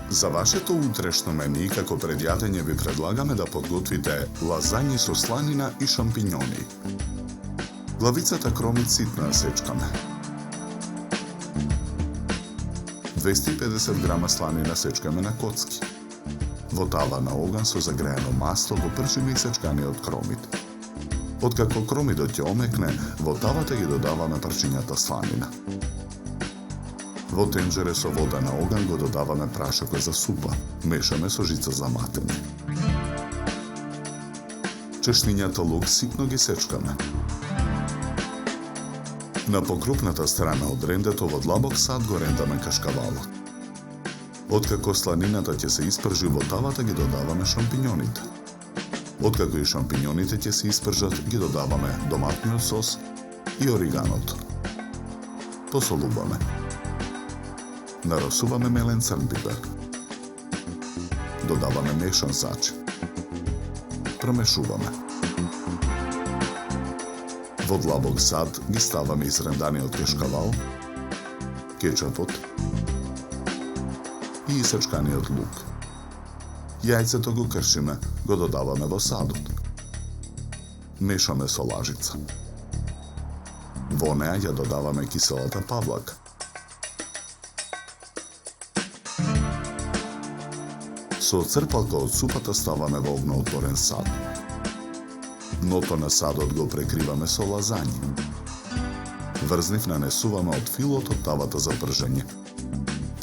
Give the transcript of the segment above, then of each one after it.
За вашето утрешно мени, како предјадење ви предлагаме да подготвите лазањи со сланина и шампиньони. Главицата кромит ситно ја сечкаме. 250 грама сланина сечкаме на коцки. Во тава на оган со загреано масло го пржиме и сечканиот кромит. Откако кромидот ќе омекне, во тавата ги додаваме парчињата сланина. Во тенџере со вода на оган го додаваме прашокот за супа. Мешаме со жица за матење. Чешнињата лук ситно ги сечкаме. На покрупната страна од рендето во длабок сад го рендаме кашкавалот. Откако сланината ќе се испржи во тавата, ги додаваме шампиньоните. Откако и шампиньоните ќе се испржат, ги додаваме доматниот сос и ориганото. Посолуваме. Нарасуваме мелен црн пипер. Додаваме мешан зачин. Промешуваме. Во длабок сад ги ставаме изренданиот кешкавал, кетчапот и исечканиот лук. Јајцето го кршиме, го додаваме во садот. Мешаме со лажица. Во неа ја додаваме киселата павлака. Со црпалка од супата ставаме во огноотворен сад. Дното на садот го прекриваме со лазањи. Врзнив нанесуваме од филот од тавата за пржење.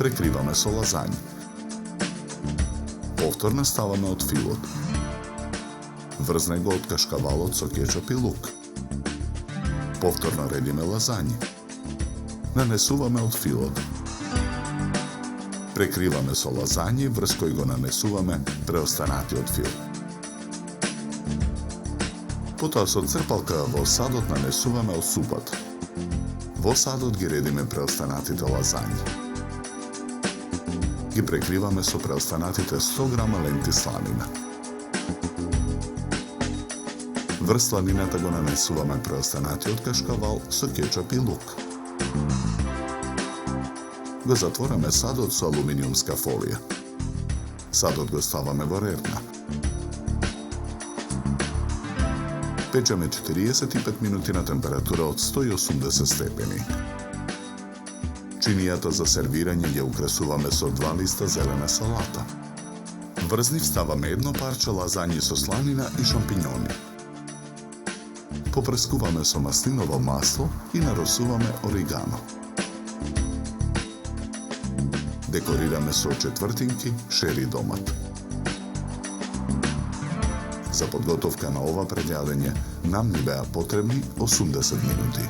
Прекриваме со лазањи. Повторно ставаме од филот. Врзне го од кашкавалот со кетчуп и лук. Повторно редиме лазањи. Нанесуваме од филот. Прекриваме со лазањи, врз кој го нанесуваме преостанатиот фил. Потоа со црпалка во садот нанесуваме од супата. Во садот ги редиме преостанатите лазањи. Ги прекриваме со преостанатите 100 грама ленти сланина. Врз сланината го нанесуваме преостанатиот кашкавал со кетчуп и лук. Го затвораме садот со алуминиумска фолија. Садот го ставаме во рерна. Печеме 45 минути на температура од 180 степени. Чинијата за сервирање ја украсуваме со 2 листа зелена салата. Врз нив ставаме едно парче лазањи со сланина и шампиньони. Попрескуваме со маслиново масло и наросуваме оригано. Декорираме со четвртинки шери домат. За подготовка на ова предјадење нам ни беа потребни 80 минути.